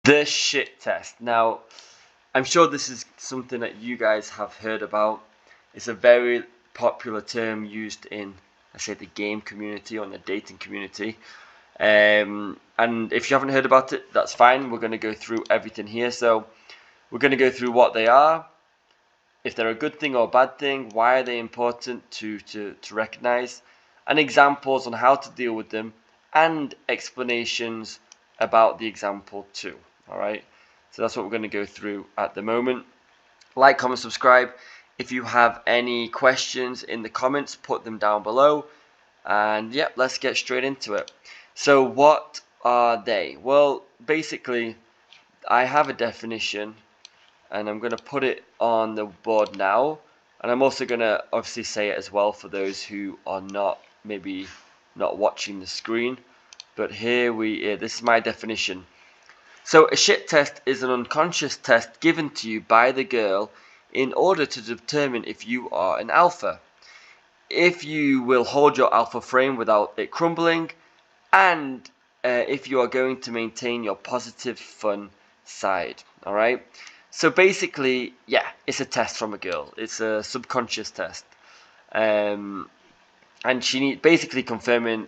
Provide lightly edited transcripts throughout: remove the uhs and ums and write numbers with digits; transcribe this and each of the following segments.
The shit test. Now, I'm sure this is something that you guys have heard about. It's a very popular term used in, I say, the game community or in the dating community. And if you haven't heard about it, that's fine. We're going to go through everything here. So we're going to go through what they are, if they're a good thing or a bad thing, why are they important to recognize, and examples on how to deal with them, and explanations about the example too. Alright, so that's what we're going to go through at the moment. Like, comment, subscribe. If you have any questions in the comments, put them down below. And yeah, let's get straight into it. So what are they? Well, basically, I have a definition and I'm going to put it on the board now, and I'm also going to obviously say it as well for those who are maybe not watching the screen. But this is my definition. So a shit test is an unconscious test given to you by the girl in order to determine if you are an alpha, if you will hold your alpha frame without it crumbling, and if you are going to maintain your positive fun side. Alright, so basically, yeah, it's a test from a girl. It's a subconscious test, and she basically confirming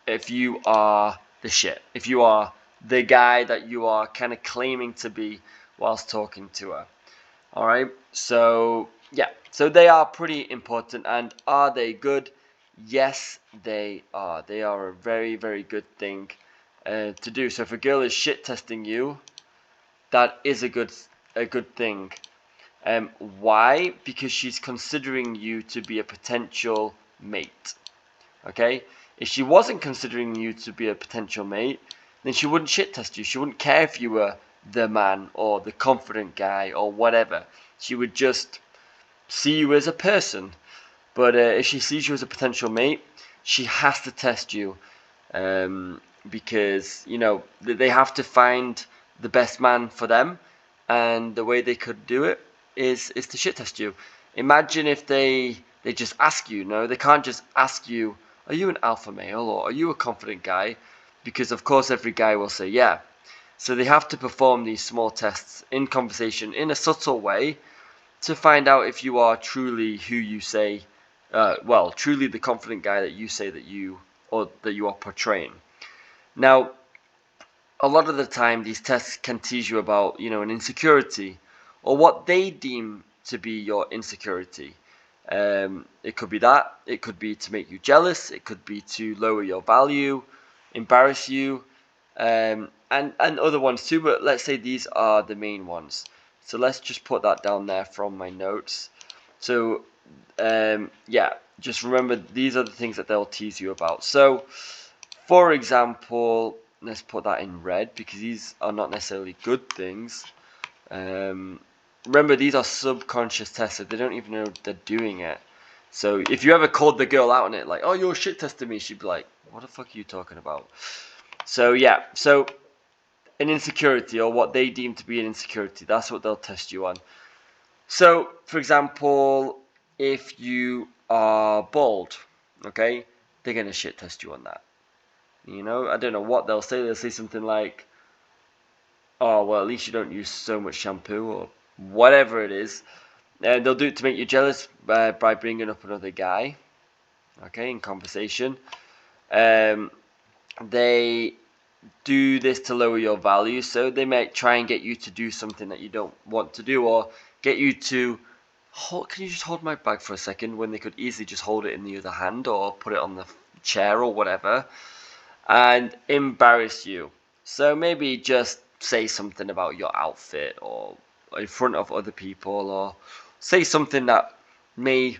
if you are the shit, if you are the guy that you are kind of claiming to be whilst talking to her. Alright, so yeah, so they are pretty important. And are they good? Yes, they are. They are a very, very good thing to do. So if a girl is shit testing you, that is a good thing. Why? Because she's considering you to be a potential mate. Okay? If she wasn't considering you to be a potential mate, then she wouldn't shit test you. She wouldn't care if you were the man or the confident guy or whatever. She would just see you as a person. But if she sees you as a potential mate, she has to test you, because they have to find the best man for them, and the way they could do it is to shit test you. Imagine if they just ask you. No, they can't just ask you, are you an alpha male or are you a confident guy? Because of course every guy will say yeah. So they have to perform these small tests in conversation in a subtle way to find out if you are truly who you say, truly the confident guy that you say that you are portraying. Now, a lot of the time, these tests can tease you about, an insecurity, or what they deem to be your insecurity. It could be that. It could be to make you jealous. It could be to lower your value, embarrass you, and other ones too. But let's say these are the main ones. So let's just put that down there from my notes. So yeah, just remember these are the things that they'll tease you about. So, for example, let's put that in red because these are not necessarily good things. Remember, these are subconscious tests, so they don't even know they're doing it. So if you ever called the girl out on it, like, oh, you're shit testing me, she'd be like, what the fuck are you talking about? So yeah, so an insecurity, or what they deem to be an insecurity, that's what they'll test you on. So, for example, if you are bald, okay, they're going to shit test you on that. I don't know what they'll say. They'll say something like, oh, well, at least you don't use so much shampoo, or whatever it is. And they'll do it to make you jealous by bringing up another guy, okay, in conversation. They do this to lower your value, so they might try and get you to do something that you don't want to do, or get you to can you just hold my bag for a second, when they could easily just hold it in the other hand or put it on the chair or whatever, and embarrass you. So maybe just say something about your outfit or in front of other people, or say something that may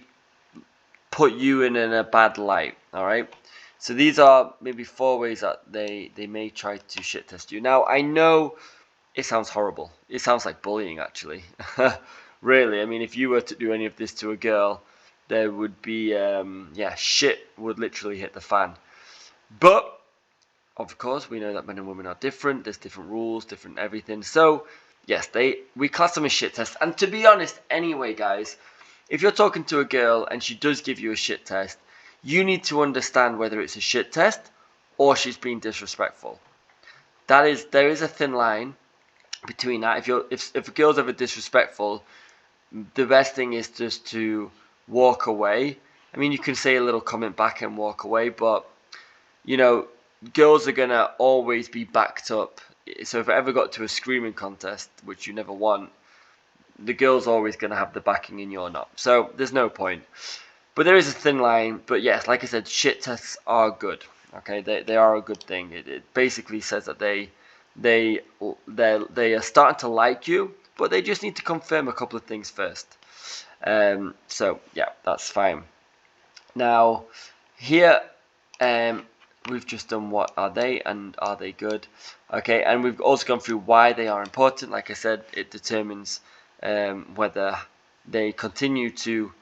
put you in a bad light. All right, so these are maybe 4 ways that they may try to shit test you. Now, I know it sounds horrible. It sounds like bullying, actually. Really, I mean, if you were to do any of this to a girl, there would be, shit would literally hit the fan. But, of course, we know that men and women are different. There's different rules, different everything. So, yes, we class them as shit tests. And to be honest, anyway, guys, if you're talking to a girl and she does give you a shit test, you need to understand whether it's a shit test or she's being disrespectful. There is a thin line, between that. If a girl's ever disrespectful, the best thing is just to walk away. I mean, you can say a little comment back and walk away, but you know, girls are gonna always be backed up. So if it ever got to a screaming contest, which you never want, the girl's always gonna have the backing and you're not. So there's no point. But there is a thin line. But yes, like I said, shit tests are good. Okay, they are a good thing. It basically says that they are starting to like you, but they just need to confirm a couple of things first. So yeah, that's fine. Now here, we've just done what are they and are they good. Okay, and we've also gone through why they are important. Like I said, it determines whether they continue to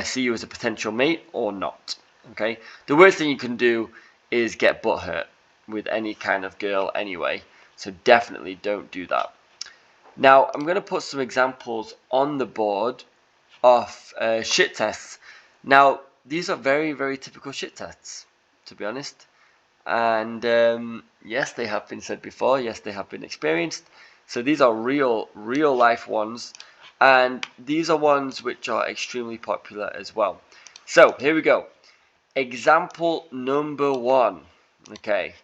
see you as a potential mate or not. Okay, the worst thing you can do is get butt hurt with any kind of girl anyway, so definitely don't do that. Now I'm going to put some examples on the board of shit tests. Now these are very, very typical shit tests, to be honest, and yes, they have been said before, yes, they have been experienced, so these are real life ones, and these are ones which are extremely popular as well. So here we go. Example number 1. Okay.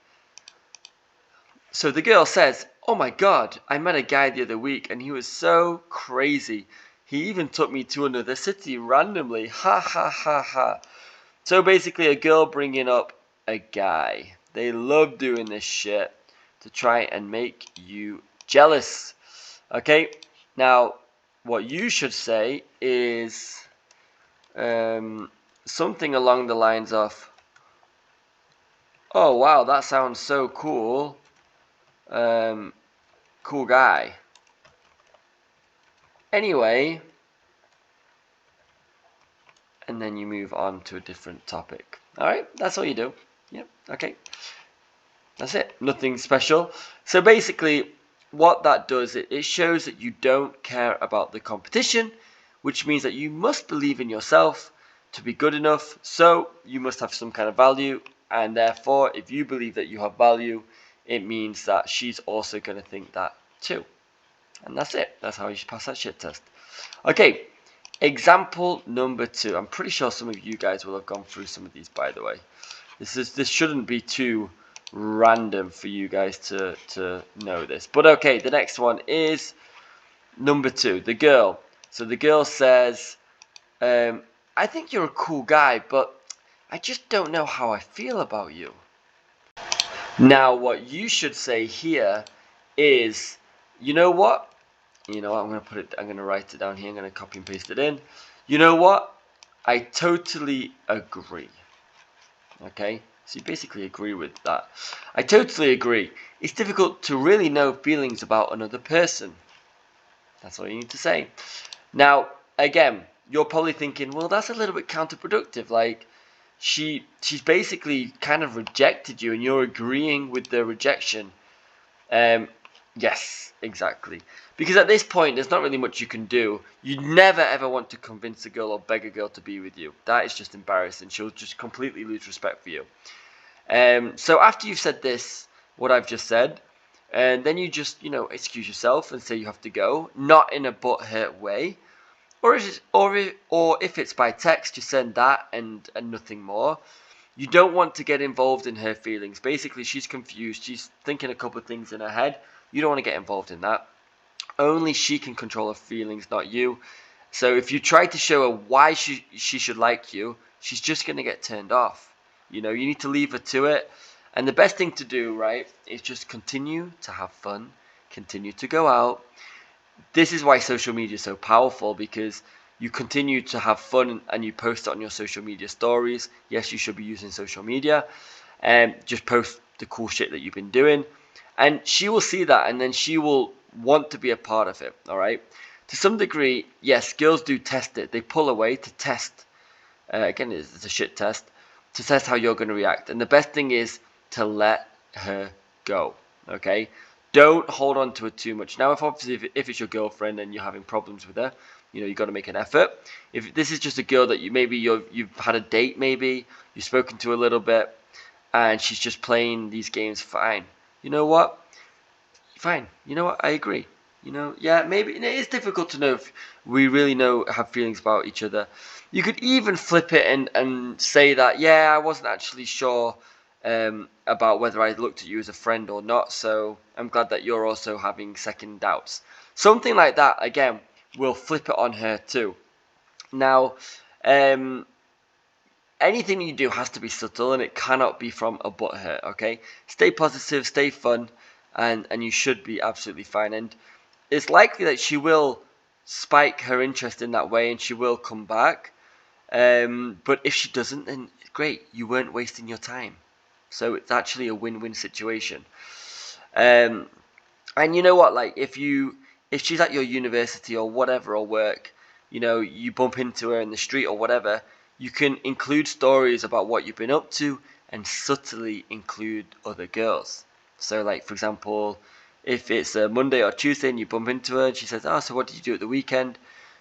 So the girl says, "Oh my god, I met a guy the other week and he was so crazy. He even took me to another city randomly. Ha ha ha ha." So basically a girl bringing up a guy. They love doing this shit to try and make you jealous. Okay. Now what you should say is something along the lines of, "Oh wow, that sounds so cool. Cool guy. Anyway," and then you move on to a different topic. Alright, that's all you do. Yep, okay. That's it. Nothing special. So basically, what that does, it shows that you don't care about the competition, which means that you must believe in yourself to be good enough, so you must have some kind of value, and therefore, if you believe that you have value, it means that she's also going to think that too. And that's it. That's how you should pass that shit test. Okay, example number 2. I'm pretty sure some of you guys will have gone through some of these, by the way. This shouldn't be too random for you guys to know this. But okay, the next one is number 2, the girl. So the girl says, "I think you're a cool guy, but I just don't know how I feel about you." Now what you should say here is, "You know what? You know what, I'm gonna write it down here, I'm gonna copy and paste it in. You know what? I totally agree." Okay, so you basically agree with that. "I totally agree. It's difficult to really know feelings about another person." That's all you need to say. Now, again, you're probably thinking, well, that's a little bit counterproductive. Like, she's basically kind of rejected you, and you're agreeing with the rejection. Yes, exactly. Because at this point, there's not really much you can do. You never ever want to convince a girl or beg a girl to be with you. That is just embarrassing. She'll just completely lose respect for you. So after you've said this, what I've just said, and then you just, excuse yourself and say you have to go, not in a butthurt way. Or if it's by text, you send that and nothing more. You don't want to get involved in her feelings. Basically, she's confused. She's thinking a couple of things in her head. You don't want to get involved in that. Only she can control her feelings, not you. So if you try to show her why she should like you, she's just going to get turned off. You need to leave her to it. And the best thing to do, right, is just continue to have fun. Continue to go out. This is why social media is so powerful, because you continue to have fun and you post it on your social media stories. Yes, you should be using social media, and just post the cool shit that you've been doing, and she will see that, and then she will want to be a part of it. All right, to some degree, yes, girls do test it. They pull away to test. Again, it's a shit test to test how you're going to react, and the best thing is to let her go. Okay, don't hold on to it too much. Now, if it's your girlfriend and you're having problems with her, you've got to make an effort. If this is just a girl that you've had a date, maybe you've spoken to a little bit, and she's just playing these games, fine. You know what? fine. You know what? I agree. Yeah, maybe it is difficult to know if we really have feelings about each other. You could even flip it and say that, yeah, I wasn't actually sure about whether I looked at you as a friend or not, so I'm glad that you're also having second doubts. Something like that, again, will flip it on her too. Now, anything you do has to be subtle, and it cannot be from a butt hurt, okay? Stay positive, stay fun, and you should be absolutely fine. And it's likely that she will spike her interest in that way, and she will come back. But if she doesn't, then great, you weren't wasting your time. So it's actually a win-win situation. And you know what? Like if she's at your university or whatever or work, you bump into her in the street or whatever, you can include stories about what you've been up to and subtly include other girls. So, like for example, if it's a Monday or Tuesday and you bump into her and she says, "Oh, so what did you do at the weekend?"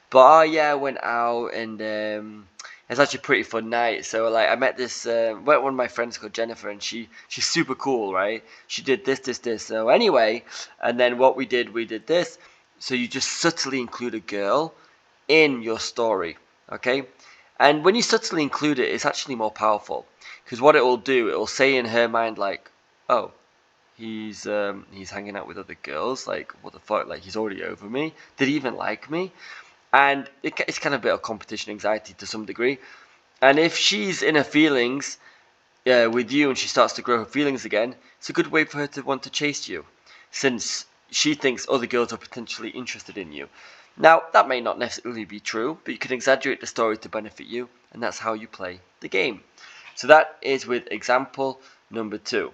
But oh yeah, I went out and it's actually a pretty fun night. So like I met this one of my friends called Jennifer, and she's super cool, right? She did this. So anyway, and then what we did this. So you just subtly include a girl in your story, okay? And when you subtly include it, it's actually more powerful because what it will do, it will say in her mind like, "Oh, he's hanging out with other girls. Like what the fuck? Like he's already over me. Did he even like me?" And it's kind of a bit of competition anxiety to some degree. And if she's in her feelings with you and she starts to grow her feelings again, it's a good way for her to want to chase you, since she thinks other girls are potentially interested in you. Now, that may not necessarily be true, but you can exaggerate the story to benefit you, and that's how you play the game. So that is with example number 2.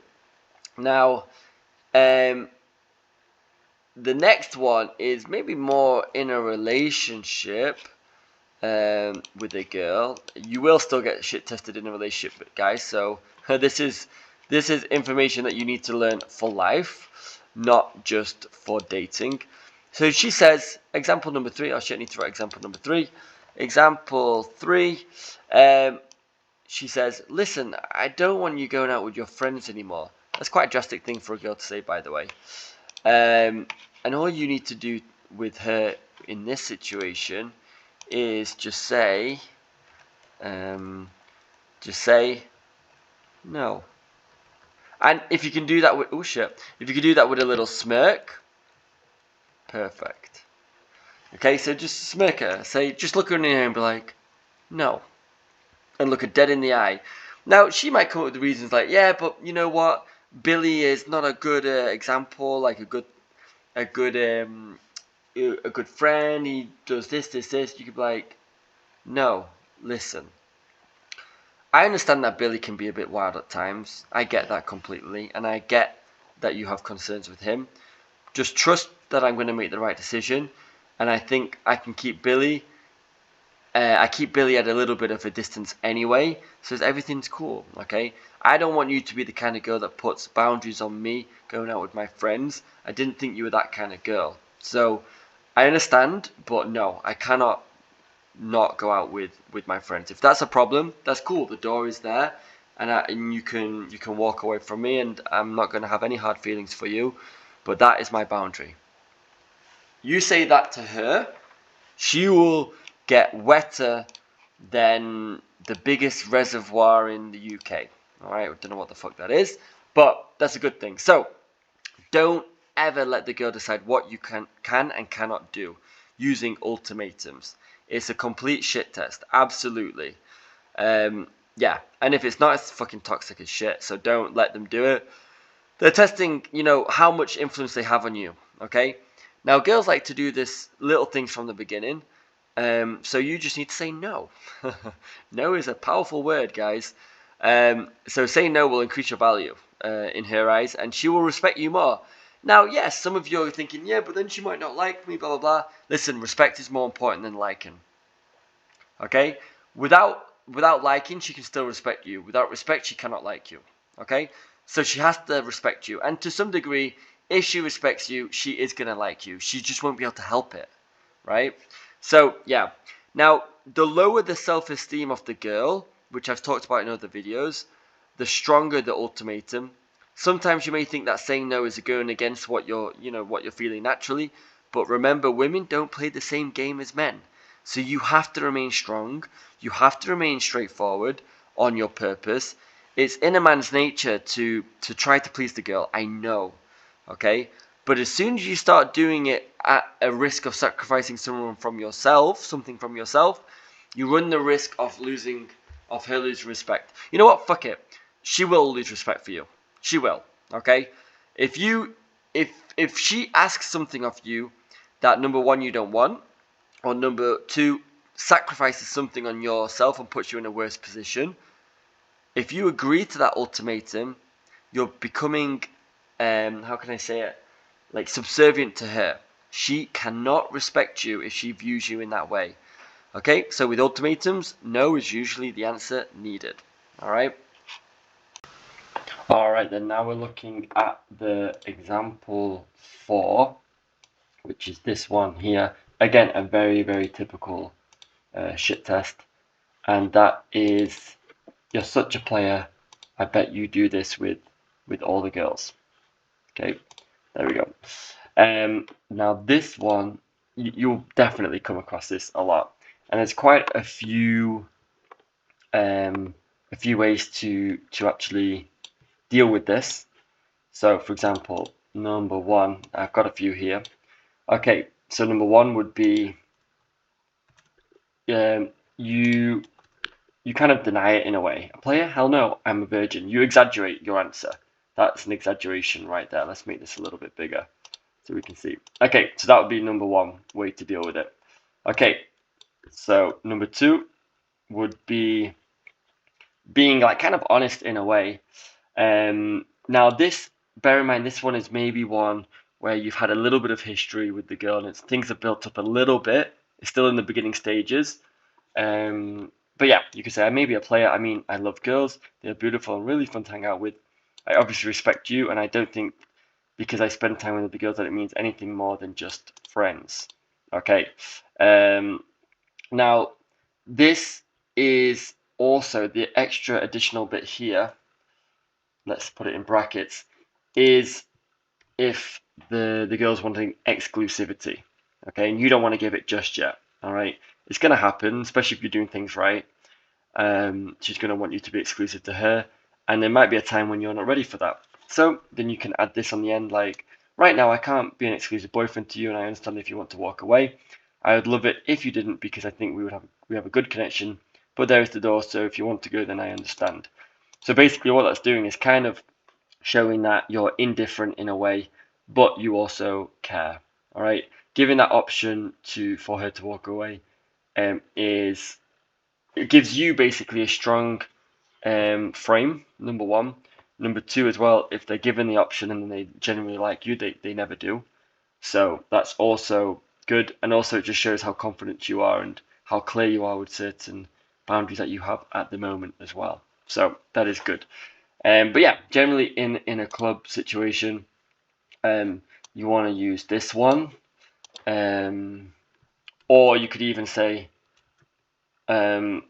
Now, the next one is maybe more in a relationship with a girl. You will still get shit tested in a relationship, guys. So this is information that you need to learn for life, not just for dating. So she says, example number 3. Oh shit, I need to write example number 3. Example 3. She says, "Listen, I don't want you going out with your friends anymore." That's quite a drastic thing for a girl to say, by the way. And all you need to do with her in this situation is just say no. And if you can do that with if you can do that with a little smirk, perfect. Okay, so just smirk her. Just look her in the eye and be like, no, and look her dead in the eye. Now she might come up with the reasons like, yeah, but you know what, Billy is not a good example, like a good friend. He does this. You could be like, no, listen. I understand that Billy can be a bit wild at times. I get that completely, and I get that you have concerns with him. Just trust that I'm going to make the right decision, and I think I can keep Billy. I keep Billy at a little bit of a distance anyway, so everything's cool, okay? I don't want you to be the kind of girl that puts boundaries on me going out with my friends. I didn't think you were that kind of girl. So, I understand, but no, I cannot not go out with my friends. If that's a problem, that's cool. The door is there, and you can walk away from me, and I'm not going to have any hard feelings for you. But that is my boundary. You say that to her, she will get wetter than the biggest reservoir in the UK. All right, I don't know what the fuck that is, but that's a good thing. So don't ever let the girl decide what you can and cannot do using ultimatums. It's a complete shit test, absolutely. Yeah, and if it's not, it's fucking toxic as shit. So don't let them do it. They're testing, how much influence they have on you. Okay. Now, girls like to do this little things from the beginning. So you just need to say no. No is a powerful word, guys. So saying no will increase your value in her eyes, and she will respect you more. Now, yes, some of you are thinking, yeah, but then she might not like me, blah, blah, blah. Listen, respect is more important than liking. Okay? Without liking, she can still respect you. Without respect, she cannot like you. Okay? So she has to respect you. And to some degree, if she respects you, she is going to like you. She just won't be able to help it. Right? So, yeah. Now, the lower the self-esteem of the girl, which I've talked about in other videos, the stronger the ultimatum, Sometimes you may think that saying no is going against what you're feeling naturally, but remember, women don't play the same game as men. So you have to remain strong, you have to remain straightforward on your purpose. It's in a man's nature to try to please the girl, I know, okay? But as soon as you start doing it at a risk of sacrificing something from yourself, you run the risk of her losing respect. You know what? Fuck it. She will lose respect for you. She will. Okay? If she asks something of you that, number one, you don't want, or number two, sacrifices something on yourself and puts you in a worse position, if you agree to that ultimatum, you're becoming, how can I say it, like subservient to her. She cannot respect you if she views you in that way. Okay, so with ultimatums, no is usually the answer needed. Alright? Alright, then now we're looking at the example 4, which is this one here. Again, a very, very typical shit test. And that is, you're such a player, I bet you do this with all the girls. Okay, there we go. Now this one, you'll definitely come across this a lot. And there's quite a few ways to actually deal with this. So for example, number one, I've got a few here. Okay, so number one would be you kind of deny it in a way. A player? Hell no, I'm a virgin. You exaggerate your answer. That's an exaggeration right there. Let's make this a little bit bigger so we can see. Okay, so that would be number one way to deal with it. Okay, so number two would be being like kind of honest in a way. Now this, bear in mind, this one is maybe one where you've had a little bit of history with the girl and things have built up a little bit. It's still in the beginning stages. But yeah, you could say I may be a player. I mean, I love girls. They're beautiful and really fun to hang out with. I obviously respect you, and I don't think because I spend time with the girls that it means anything more than just friends. Okay. Now, this is also the extra additional bit here. Let's put it in brackets. Is if the girl's wanting exclusivity, okay, and you don't want to give it just yet. All right, it's going to happen, especially if you're doing things right. She's going to want you to be exclusive to her, and there might be a time when you're not ready for that. So then you can add this on the end, like, right now I can't be an exclusive boyfriend to you, and I understand if you want to walk away. I would love it if you didn't, because I think we have a good connection. But there is the door, so if you want to go, then I understand. So basically, what that's doing is kind of showing that you're indifferent in a way, but you also care. All right, giving that option for her to walk away is, it gives you basically a strong frame, number one. Number two as well, if they're given the option and they genuinely like you, they never do. So that's also good, and also it just shows how confident you are and how clear you are with certain boundaries that you have at the moment as well. So that is good. But yeah, generally in a club situation, you want to use this one, or you could even say, you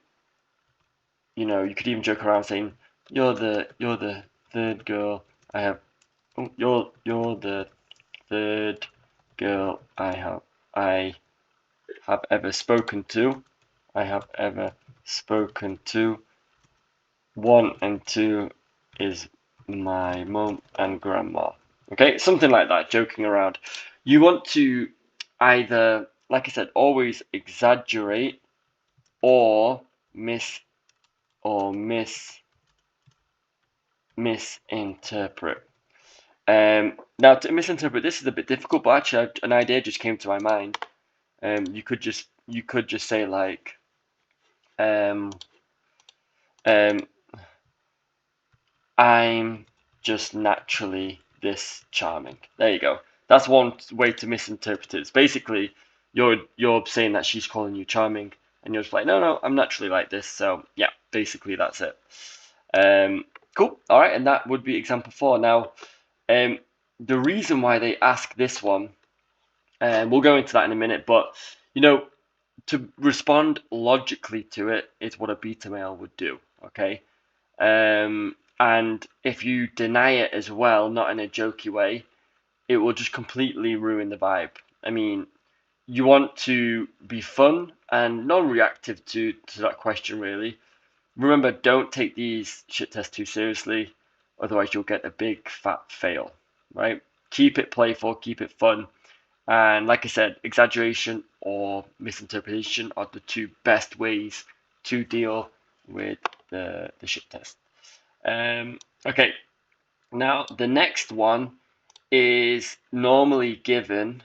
could even joke around saying, you're the third girl I have. Oh, you're the third girl I have ever spoken to. I have ever spoken to. 1 and 2 is my mum and grandma. Okay, something like that, joking around. You want to either, like I said, always exaggerate or misinterpret. Now to misinterpret, this is a bit difficult, but actually an idea just came to my mind. You could just say like, I'm just naturally this charming. There you go. That's one way to misinterpret it. It's basically you're saying that she's calling you charming, and you're just like, no, I'm naturally like this. So yeah, basically that's it. Cool. All right, and that would be example 4. Now, the reason why they ask this one, we'll go into that in a minute, but to respond logically to it is what a beta male would do. Okay. And if you deny it as well, not in a jokey way, it will just completely ruin the vibe. I mean, you want to be fun and non-reactive to that question, really. Remember, don't take these shit tests too seriously, otherwise you'll get a big fat fail, right? Keep it playful, keep it fun, and like I said, exaggeration or misinterpretation are the two best ways to deal with the shit test. Okay, now the next one is normally given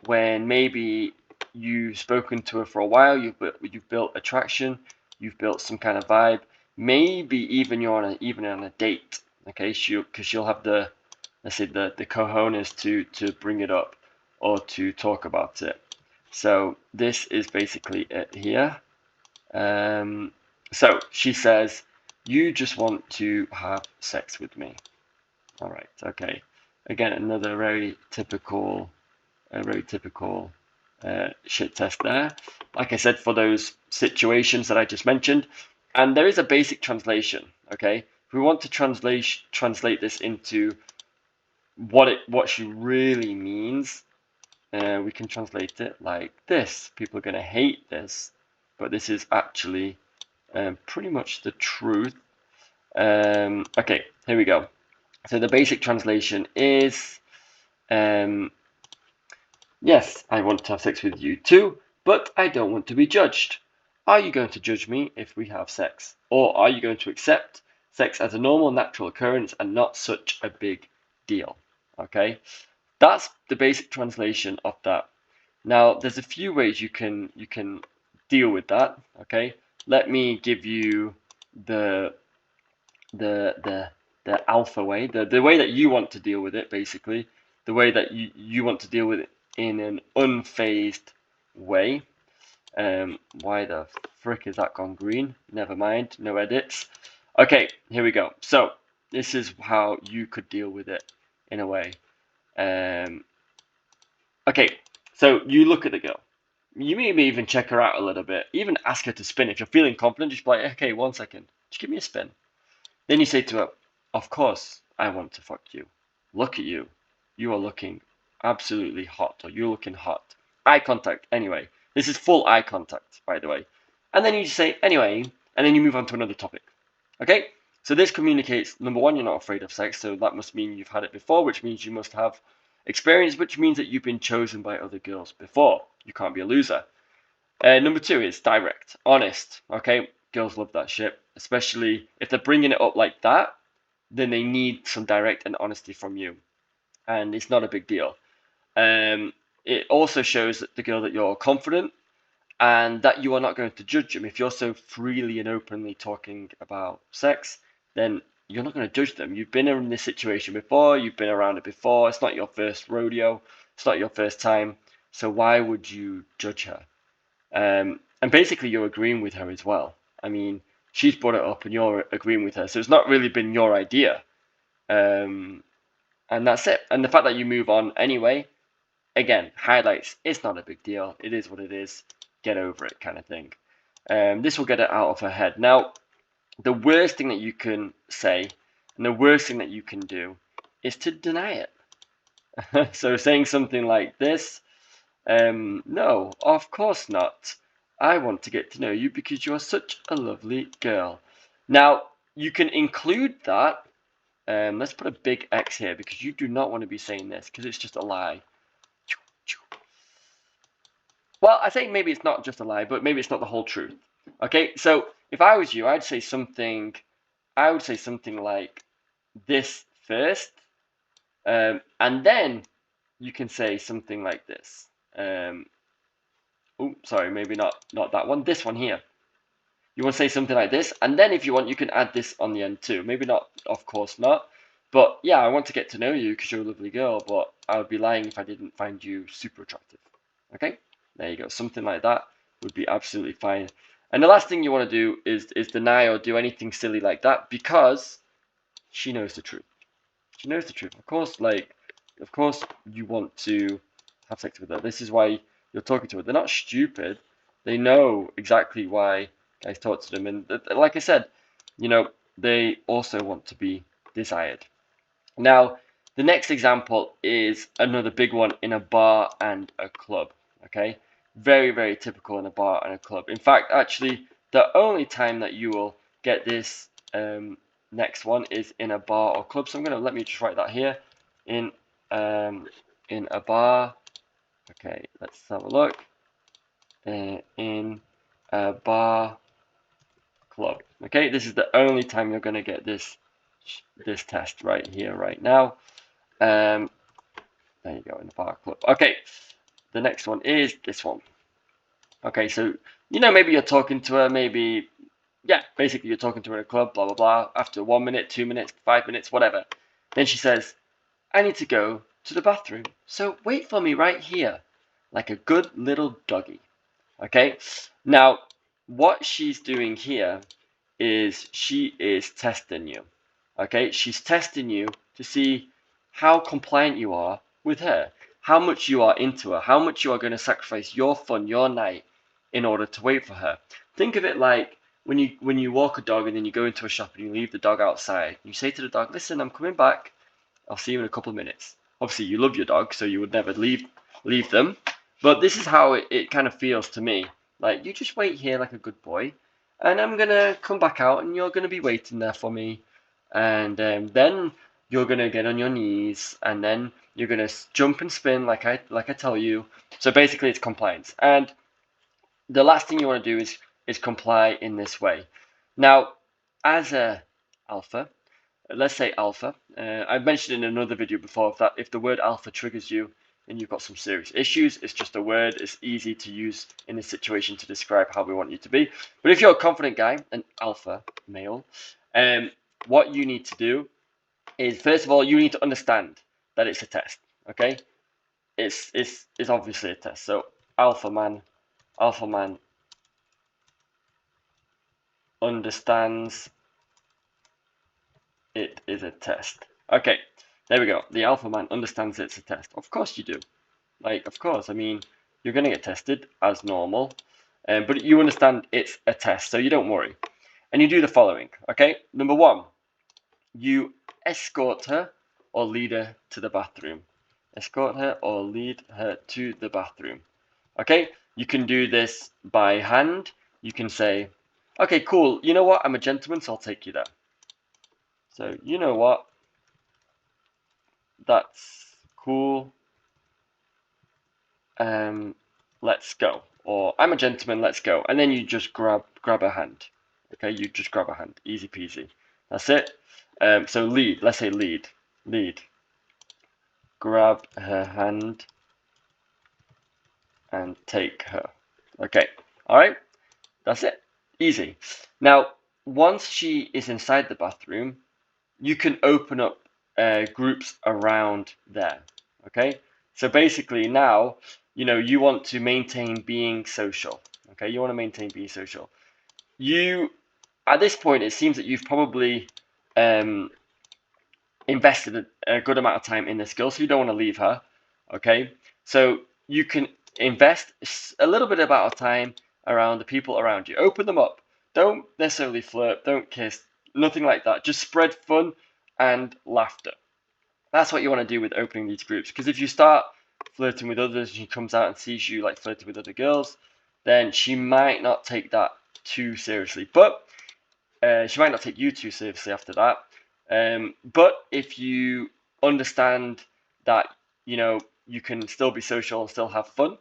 when maybe you've spoken to her for a while, you've built attraction, you've built some kind of vibe, maybe even you're even on a date. Okay, she'll have the, let's say, the cojones to bring it up or to talk about it. So this is basically it here. So she says, "You just want to have sex with me." All right, okay. Again, another very typical shit test there. Like I said, for those situations that I just mentioned, and there is a basic translation. Okay, if we want to translate this into what she really means, we can translate it like this. People are going to hate this, but this is actually pretty much the truth. Okay, here we go. So the basic translation is, yes, I want to have sex with you too, but I don't want to be judged. Are you going to judge me if we have sex? Or are you going to accept sex as a normal, natural occurrence and not such a big deal? Okay, that's the basic translation of that. Now, there's a few ways you can deal with that. Okay, let me give you the the the alpha way, the way that you want to deal with it, basically, the way that you want to deal with it in an unfazed way. Why the frick is that gone green? Never mind, no edits. Okay, here we go. So this is how you could deal with it in a way. Okay, so you look at the girl. You maybe even check her out a little bit. Even ask her to spin. If you're feeling confident, just be like, okay, 1 second. Just give me a spin. Then you say to her, of course I want to fuck you. Look at you. You are looking absolutely hot, or you're looking hot. Eye contact, anyway. This is full eye contact, by the way. And then you just say, anyway, and then you move on to another topic. Okay? So this communicates, number one, you're not afraid of sex, so that must mean you've had it before, which means you must have experience, which means that you've been chosen by other girls before. You can't be a loser. Number two is direct, honest. Okay? Girls love that shit, especially if they're bringing it up like that, then they need some direct and honesty from you. And it's not a big deal. It also shows that the girl that you're confident and that you are not going to judge them. If you're so freely and openly talking about sex, then you're not going to judge them. You've been in this situation before, you've been around it before, it's not your first rodeo, it's not your first time, so why would you judge her? And basically you're agreeing with her as well. I mean, she's brought it up and you're agreeing with her, so it's not really been your idea. And that's it. And the fact that you move on anyway, again, highlights, it's not a big deal. It is what it is. Get over it, kind of thing. This will get it out of her head. Now, the worst thing that you can say and the worst thing that you can do is to deny it. So saying something like this, no, of course not. I want to get to know you because you are such a lovely girl. Now, you can include that. Let's put a big X here because you do not want to be saying this because it's just a lie. Well, I think maybe it's not just a lie, but maybe it's not the whole truth. Okay, so if I was you, I would say something like this first, and then you can say something like this. Oh, sorry, maybe not that one. This one here. You want to say something like this, and then if you want, you can add this on the end too. Maybe not, of course not. But yeah, I want to get to know you because you're a lovely girl, but I would be lying if I didn't find you super attractive. Okay, there you go. Something like that would be absolutely fine. And the last thing you want to do is deny or do anything silly like that because she knows the truth. She knows the truth. Of course you want to have sex with her. This is why you're talking to her. They're not stupid. They know exactly why guys talk to them. And like I said, you know, they also want to be desired. Now, the next example is another big one in a bar and a club. Okay, very, very typical in a bar and a club. In fact, actually, the only time that you will get this next one is in a bar or club. So I'm gonna let me just write that here in a bar. Okay, let's have a look. In a bar club. Okay, this is the only time you're gonna get this test right here, right now. There you go, in the bar club. Okay, the next one is this one. Okay, so maybe you're talking to her, maybe basically you're talking to her in a club, blah blah blah. After 1 minute, 2 minutes, 5 minutes, whatever, then she says, "I need to go to the bathroom, so wait for me right here, like a good little doggy." Okay, now what she's doing here is she is testing you. Okay, she's testing you to see how compliant you are with her, how much you are into her, how much you are going to sacrifice your fun, your night in order to wait for her. Think of it like when you walk a dog and then you go into a shop and you leave the dog outside. You say to the dog, "Listen, I'm coming back. I'll see you in a couple of minutes." Obviously, you love your dog, so you would never leave them. But this is how it kind of feels to me. Like, you just wait here like a good boy, and I'm gonna come back out, and you're gonna be waiting there for me, and then you're gonna get on your knees, and then you're gonna jump and spin like I tell you. So basically, it's compliance. And the last thing you want to do is comply in this way. Now, as a alpha, let's say alpha. I've mentioned in another video before that if the word alpha triggers you, then you've got some serious issues. It's just a word. It's easy to use in this situation to describe how we want you to be. But if you're a confident guy, an alpha male, what you need to do is, first of all, you need to understand that it's a test. Okay, it's obviously a test. So alpha man understands it is a test. Okay, there we go. The alpha man understands it's a test. Of course you do. Like, of course. I mean, you're going to get tested as normal, but you understand it's a test, so you don't worry. And you do the following, okay? Number one, you escort her or lead her to the bathroom. Escort her or lead her to the bathroom. Okay, you can do this by hand. You can say, "Okay, cool. You know what? I'm a gentleman, so I'll take you there." So, you know what? That's cool. Let's go. Or, "I'm a gentleman, let's go." And then you just grab a hand. Okay, you just grab a hand. Easy peasy. That's it. So lead. Let's say lead. Lead. Grab her hand and take her. Okay. All right. That's it. Easy. Now, once she is inside the bathroom, you can open up groups around there. Okay, so basically now you want to maintain being social. Okay, you want to maintain being social. You, at this point, it seems that you've probably invested a good amount of time in this girl, so you don't want to leave her. Okay, so you can invest a little bit of time around the people around you. Open them up. Don't necessarily flirt. Don't kiss. Nothing like that. Just spread fun and laughter. That's what you want to do with opening these groups. Because if you start flirting with others and she comes out and sees you like flirting with other girls, then she might not take that too seriously. But she might not take you too seriously after that. But if you understand that you can still be social and still have fun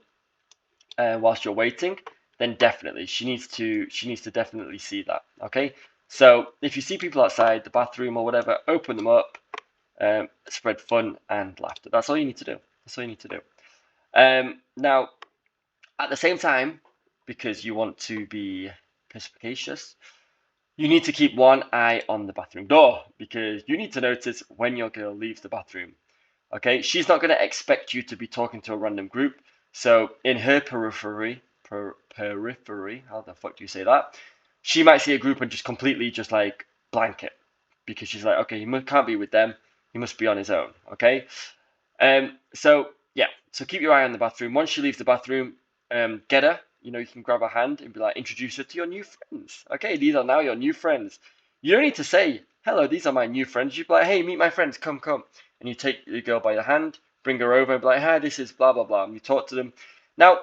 whilst you're waiting, then definitely she needs to definitely see that. Okay, so if you see people outside the bathroom or whatever, open them up, spread fun and laughter. That's all you need to do. That's all you need to do. Now, at the same time, because you want to be perspicacious, you need to keep one eye on the bathroom door, because you need to notice when your girl leaves the bathroom. Okay, she's not going to expect you to be talking to a random group. So in her periphery, how the fuck do you say that? She might see a group and just completely just like blank it, because she's like, okay, he can't be with them. He must be on his own. Okay. So yeah. So keep your eye on the bathroom. Once she leaves the bathroom, get her. You can grab her hand and be like, introduce her to your new friends. Okay, these are now your new friends. You don't need to say, hello, these are my new friends. You'd be like, hey, meet my friends, come. And you take the girl by the hand, bring her over and be like, hi, this is blah, blah, blah. And you talk to them. Now,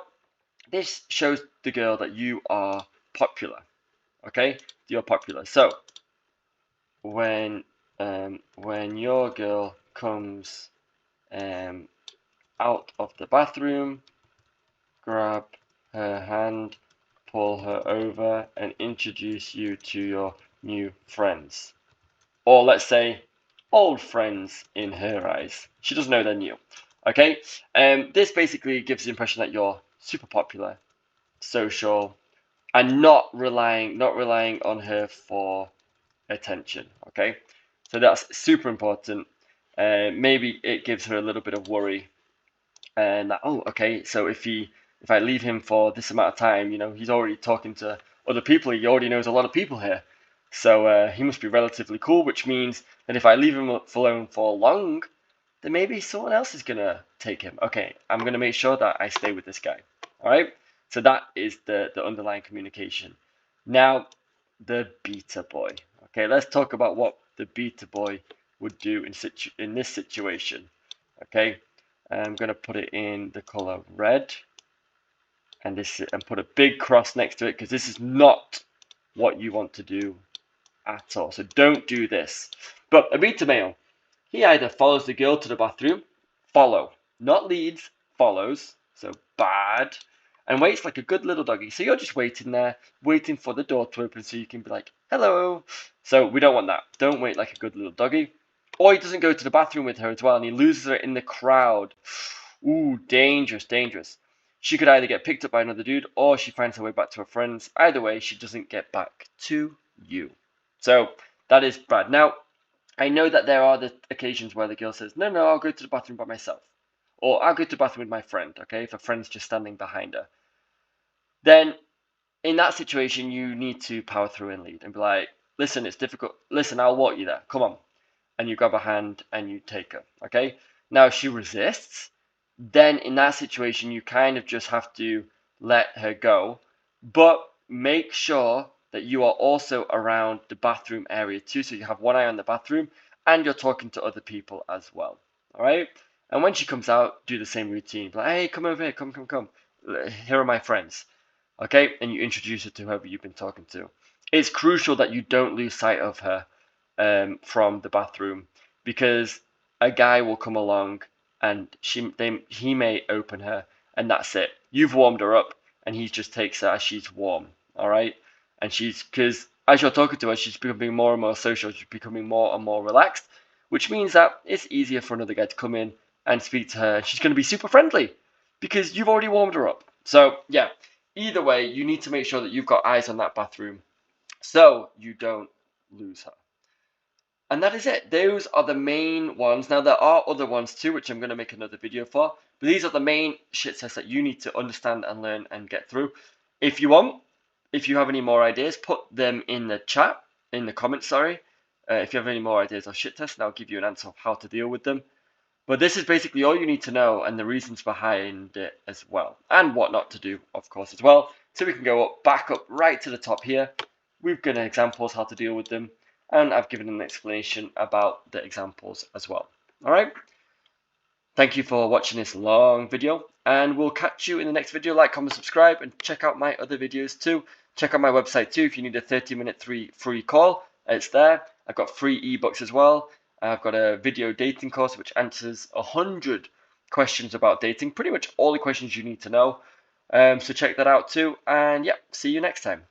this shows the girl that you are popular. Okay? You're popular. So, when your girl comes out of the bathroom, grab her hand, pull her over, and introduce you to your new friends. Or let's say old friends in her eyes. She doesn't know they're new. Okay? This basically gives the impression that you're super popular, social, and not relying on her for attention. Okay? So that's super important. Maybe it gives her a little bit of worry, and that, oh, okay, so if I leave him for this amount of time, he's already talking to other people. He already knows a lot of people here, so he must be relatively cool. Which means that if I leave him alone for long, then maybe someone else is gonna take him. Okay, I'm gonna make sure that I stay with this guy. All right. So that is the underlying communication. Now, the beta boy. Okay, let's talk about what the beta boy would do in this situation. Okay, I'm going to put it in the color red, and put a big cross next to it, because this is not what you want to do at all. So don't do this. But a beta male, he either follows the girl to the bathroom, follow, not leads, follows, so bad, and waits like a good little doggy. So you're just waiting there, waiting for the door to open so you can be like, hello. So we don't want that. Don't wait like a good little doggy. Or he doesn't go to the bathroom with her as well, and he loses her in the crowd. Ooh, dangerous, dangerous. She could either get picked up by another dude, or she finds her way back to her friends. Either way, she doesn't get back to you. So that is bad. Now, I know that there are the occasions where the girl says, no, I'll go to the bathroom by myself. Or I'll go to the bathroom with my friend, okay, if a friend's just standing behind her. Then, in that situation, you need to power through and lead and be like, listen, it's difficult. Listen, I'll walk you there. Come on. And you grab her hand and you take her, okay? Now, if she resists, then in that situation, you kind of just have to let her go. But make sure that you are also around the bathroom area too, so you have one eye on the bathroom and you're talking to other people as well. All right. And when she comes out, do the same routine. Like, hey, come over here, come. Here are my friends. Okay, and you introduce her to whoever you've been talking to. It's crucial that you don't lose sight of her from the bathroom, because a guy will come along and he may open her, and that's it. You've warmed her up, and he just takes her as she's warm. All right, and because as you're talking to her, she's becoming more and more social. She's becoming more and more relaxed, which means that it's easier for another guy to come in and speak to her. She's going to be super friendly because you've already warmed her up. So yeah, either way, you need to make sure that you've got eyes on that bathroom so you don't lose her. And that is it. Those are the main ones. Now, there are other ones too, which I'm going to make another video for. But these are the main shit tests that you need to understand and learn and get through. If you want, if you have any more ideas, put them in the chat, in the comments, sorry. If you have any more ideas of shit tests, and I'll give you an answer of how to deal with them. But this is basically all you need to know, and the reasons behind it as well. And what not to do, of course, as well. So we can go back up right to the top here. We've given examples how to deal with them, and I've given an explanation about the examples as well. All right. Thank you for watching this long video, and we'll catch you in the next video. Like, comment, subscribe, and check out my other videos too. Check out my website too if you need a 30-minute free call. It's there. I've got free ebooks as well. I've got a video dating course which answers 100 questions about dating, pretty much all the questions you need to know. So check that out too, and yeah, see you next time.